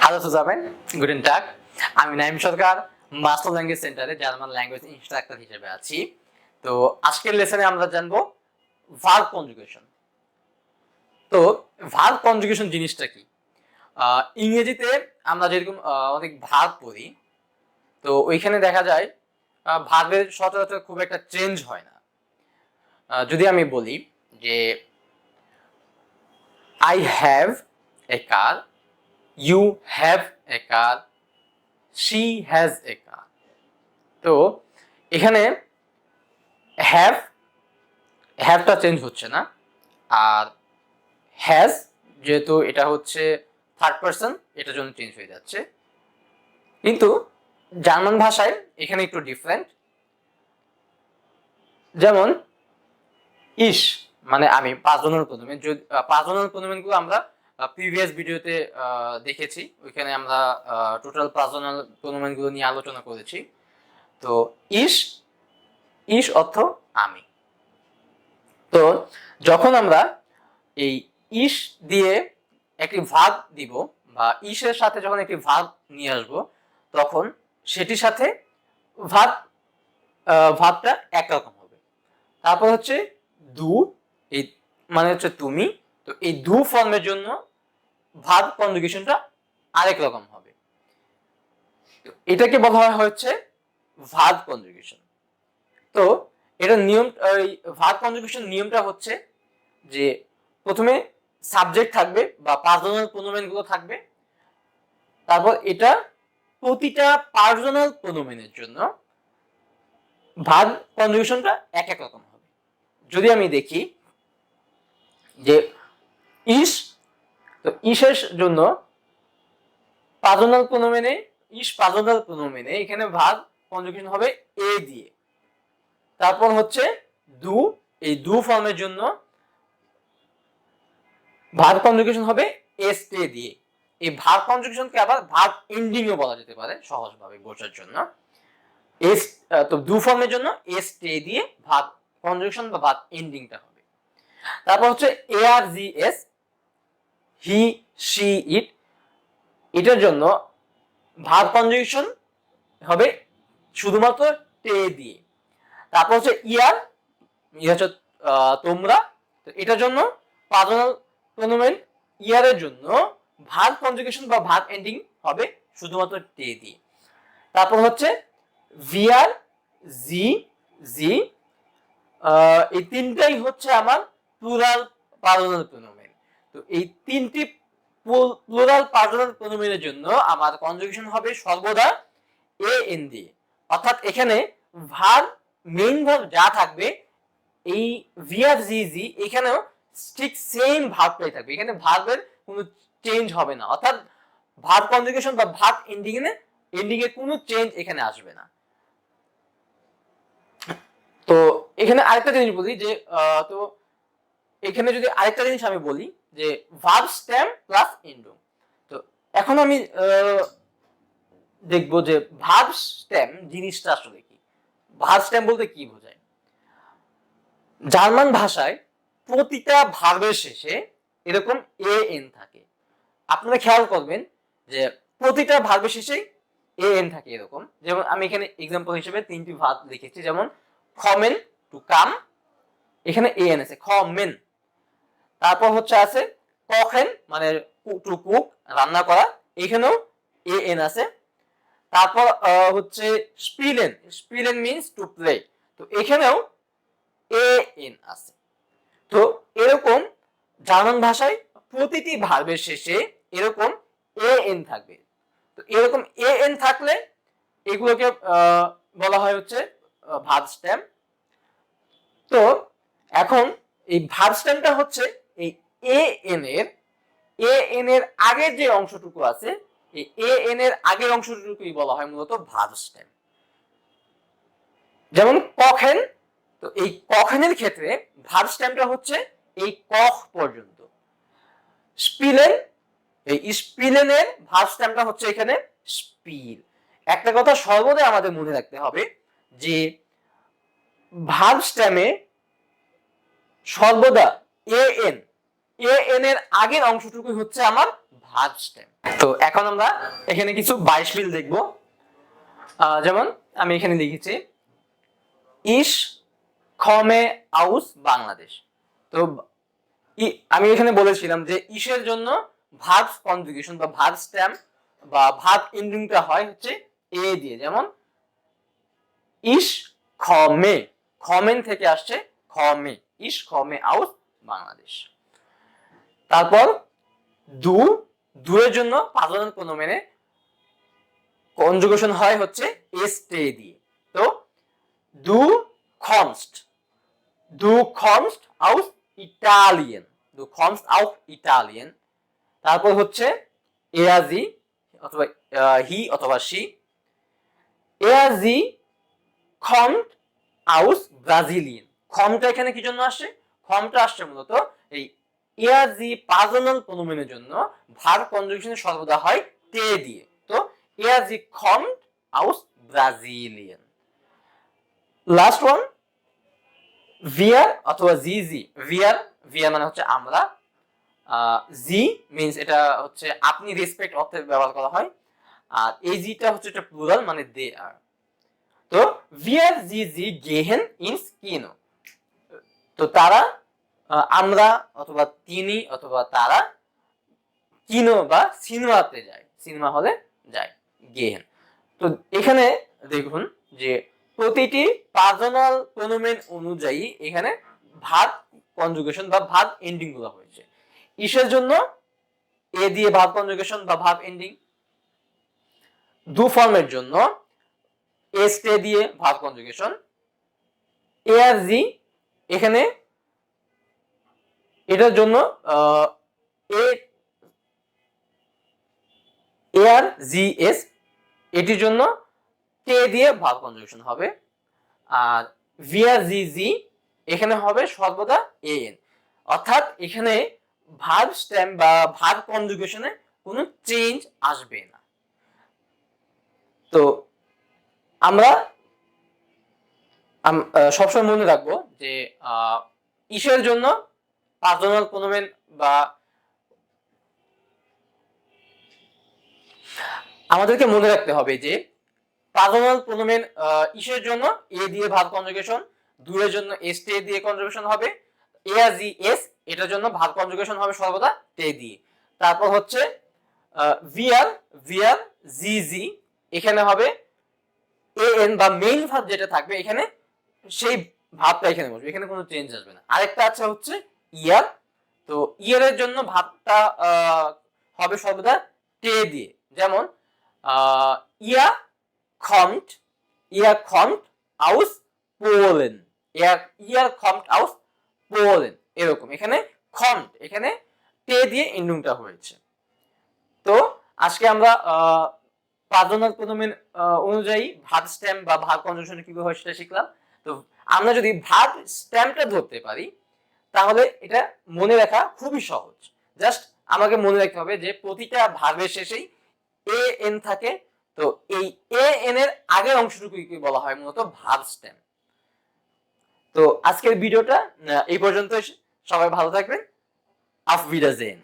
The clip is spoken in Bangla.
Hallo zusammen, guten Tag. আমি নাইম সরকার মাস্টার ল্যাঙ্গুয়েজ সেন্টারে জার্মান ল্যাঙ্গুয়েজ ইনস্ট্রাক্টর হিসেবে আছি। তো আজকের লেসনে আমরা জানবো ভার্ব কনজুগেশন। তো ভার্ব কনজুগেশন জিনিসটা কি? ইংরেজিতে আমরা যেরকম অনেক ভার্ব পড়ি, তো ওইখানে দেখা যায় ভার্বের সচরাচর খুব একটা চেঞ্জ হয় না। যদি আমি বলি যে I have a car, you have a car, she has a car. তো এখানে হ্যাভটা চেঞ্জ হচ্ছে না, আর হ্যাজ যেহেতু এটা হচ্ছে থার্ড পারসন, এটার জন্য চেঞ্জ হয়ে যাচ্ছে। কিন্তু জার্মান ভাষায় এখানে একটু ডিফারেন্ট। যেমন ইস মানে আমি পাঁচজনের প্রণামে, পাঁচজনের প্রণামগুলো আমরা প্রিভিয়াস ভিডিওতে দেখেছি, ওইখানে আমরা টোটাল পাঁচজনের প্রণামগুলো নিয়ে আলোচনা করেছি। তো ইস ইস অর্থ আমি। তো যখন আমরা এই ইস দিয়ে একটি ভার্ব দিব বা ইসের সাথে যখন একটি ভার্ব নিয়ে আসবো, তখন সেটির সাথে ভার্বটা একরকম হবে। তারপর হচ্ছে দু, এই মানে হচ্ছে তুমি। তো এই দু ফর্মের জন্য ভার্ব কনজুগেশনটা আরেক রকম হবে। তো এটাকে বলা হয় হচ্ছে ভার্ব কনজুগেশন। তো এটা নিয়ম, ভার্ব কনজুগেশন নিয়মটা হচ্ছে যে প্রথমে সাবজেক্ট থাকবে বা পার্সোনাল প্রোনোমেন গুলো থাকবে, তারপর এটা প্রতিটা পার্সোনাল প্রোনোমেনের জন্য ভার্ব কনজুগেশনটা এক এক রকম হবে। যদি আমি দেখি যে ইস, তো ইসের জন্য পার্সোনাল প্রোনোমেনে, ইস পার্সোনাল প্রোনোমেনে এখানে ভার্ব কনজুগেশন হবে এ দিয়ে। তারপর হচ্ছে দু, এই দু ফর্মের জন্য ভার্ব কনজুগেশন হবে এস টে দিয়ে। এই ভার্ব কনজুগেশনকে আবার ভার্ব এন্ডিং ও বলা যেতে পারে সহজভাবে বোঝার জন্য। এস, তো দু ফর্মের জন্য এস টে দিয়ে ভার্ব কনজুগেশন বা ভার্ব এন্ডিংটা হবে। তারপর হচ্ছে এ আর G S, he she it, এটার জন্য ভার্ব কনজুগেশন হবে শুধুমাত্র টে দিয়ে। তারপর হচ্ছে ইয়ার, হচ্ছে তোমরা, তো এটার জন্য পার্সোনাল প্রোনোমেন ইয়ারের জন্য ভার্ব কনজুগেশন বা ভার্ব এন্ডিং হবে শুধুমাত্র টে দিয়ে। তারপর হচ্ছে ভিআর, জি, জি, এই তিনটাই হচ্ছে আমার প্লুরাল পার্সোনাল প্রোনোমেন। তো এই তিনটি প্লুরাল পার্সোনাল প্রোনোমেনের জন্য আমার কনজুগেশন হবে সর্বদা এ এন দিয়ে। অর্থাৎ এখানে ভার্ব, মেইন ভার্ব যা থাকবে এই ভিআর জি জি এখানেও ঠিক সেম ভার্বটাই থাকবে, এখানে ভার্বের কোনো চেঞ্জ হবে না। অর্থাৎ ভার্ব কনজুগেশন বা ভার্ব এন্ডিং এ কোনো চেঞ্জ এখানে আসবে না। তো এখানে আরেকটা জিনিস বলি যে তো এখানে যদি আরেকটা জিনিস আমি বলি যে ভার্ব স্টেম প্লাস এন্ডিং। তো এখন আমি দেখবো যে ভার্ব স্টেম জিনিসটা আসলে কি, ভার্ব স্টেম বলতে কি বোঝায়। জার্মান ভাষায় প্রতিটা ভার্বের শেষে এরকম এ এন থাকে। আপনারা খেয়াল করবেন যে প্রতিটা ভার্বের শেষে এ এন থাকে এরকম। যেমন আমি এখানে এক্সাম্পল হিসেবে তিনটি ভার্ব লিখেছি, যেমন কমেন টু কাম, এখানে এ এন আছে কমেন। তারপর হচ্ছে আছে কখেন মানে টু কুক, রান্না করা, এখানেও এ এন আছে। তারপর হচ্ছে স্পিলেন, স্পিলেন মিন্স টু প্লে, তো এখানেও এ এন আছে। তো এরকম জার্মান ভাষায় প্রতিটি ভার্বের শেষে এরকম এ এন থাকবে। তো এরকম এ এন থাকলে এগুলোকে বলা হয় হচ্ছে ভার্ব স্টেম। তো এখন এই ভার্ব স্টেমটা হচ্ছে এই এ এন এর আগের যে অংশটুকু আছে, এই এ এন এর আগের অংশটুকুই বলা হয় মূলত ভার্ব স্টেম। যেমন কখেন, তো এই কখেনের ক্ষেত্রে ভার্ব স্টেমটা হচ্ছে এই কখ পর্যন্ত। স্পিলেন, এই স্পিলেনের ভার্ব স্টেমটা হচ্ছে এখানে স্পিল। একটা কথা সর্বদা আমাদের মনে রাখতে হবে যে ভার্ব স্টেমে সর্বদা এ এন এর আগের অংশটুকু হচ্ছে আমার ভার্ব স্টেম। তো এখন আমরা এখানে কিছু 22 মিল দেখব। যেমন আমি এখানে লিখেছি ইস খমে আউস বাংলাদেশ। তো আমি এখানে বলেছিলাম যে ইসের জন্য ভার্ব কনজুগেশন বা ভার্ব স্টেম বা ভার্ব এন্ডিংটা হয় হচ্ছে এ দিয়ে। যেমন ইস খমে, খমেন থেকে আসছে খমে, ইস খমে আউস বাংলাদেশ। তারপর দু, দুয়ের জন্য পার্সোনাল প্রোনোমেনে কনজুগেশন হয় হচ্ছে এস্টে দিয়ে। তো দু kommst, du kommst aus Italien, du kommst aus Italien। তারপর হচ্ছে er sie অথবা হি অথবা she, er sie kommt aus Brasilien। কমটা এখানে কি জন্য আসছে? কমটা আসছে মূলত এই er sie পার্সোনাল প্রোনোমেনের জন্য ভার্ব কনজুগেশন সর্বদা হয় তে দিয়ে। তো er sie kommt aus Brasilien। Last one wir অথবা জি, wir মানে হচ্ছে আমরা, জি মিন্স এটা হচ্ছে আপনি, রেসপেক্ট অর্থে ব্যবহার করা হয়। আর এই জিটা হচ্ছে এটা প্লুরাল মানে দে আর। তো wir sie gehen ins Kino। তো তারা, আমরা অথবা তিনি অথবা তারা কিনো বা সিনেমাতে যায়, সিনেমা হলে যায়, গেহেন। তো এখানে দেখুন যে প্রতিটি পার্সোনাল প্রোনোমেন অনুযায়ী এখানে ভার্ব কনজুগেশন বা ভার্ব এন্ডিং গুলো হয়েছে। ইসের জন্য এ দিয়ে ভার্ব কনজুগেশন বা ভার্ব এন্ডিং, দু ফর্মের জন্য এস্টে দিয়ে ভার্ব কনজুগেশন, এ আর জি এখানে এটার জন্য এ আর জি এস এটির জন্য তে দিয়ে ভার্ব কনজুগেশন হবে। আর ভিয়া জি জি এখানে হবে সর্বদা এন, অর্থাৎ এখানে ভার্ব স্টেম বা ভার্ব কনজুগেশনে কোনো চেঞ্জ আসবে না। তো আমরা সবসময় মনে রাখবো যে ইসের জন্য পার্সোনাল প্রোনোমেন বা আমাদেরকে মনে রাখতে হবে যে পার্সোনাল প্রোনোমেন ইসের জন্য এ দিয়ে ভার্ব কনজুগেশন, দুয়ের জন্য এস তে দিয়ে কনজুগেশন হবে, এ আর জি এস এটার জন্য ভার্ব কনজুগেশন হবে সর্বদা তে দিয়ে। তারপর হচ্ছে ভিয়ার জি জি এখানে হবে এ এন বা মেইন ভার্ব যেটা থাকবে এখানে সেই ভাবটা এখানে বসবে, এখানে কোনো চেঞ্জ আসবে না। আরেকটা আছে হচ্ছে ইয়ার। তো ইয়ারের জন্য ভাবটা হবে সর্বদা তে দিয়ে। যেমন ইয়া kommt, ihr kommt aus Polen, ihr kommt aus Polen, এরকম এখানে kommt এখানে তে দিয়ে এন্ডিংটা হয়েছে। তো আজকে আমরা পার্সোনাল প্রোনোমেন অনুযায়ী ভার্ব স্টেম বা ভার্ব কনজুগেশন কিভাবে হয় সেটা শিখলাম। তো আমরা যদি ভার্ব স্টেমটা ধরতে পারি তাহলে এটা মনে রাখা খুবই সহজ। জাস্ট আমাকে মনে রাখতে হবে যে প্রতিটা ভার্বের শেষেই এ এন থাকে। তো এই এ এন এর আগের অংশটুকুকে বলা হয় মূলত ভার্ব স্টেম। তো আজকের ভিডিওটা এই পর্যন্ত, সবাই ভালো থাকবেন। আফ উইদারসেইন।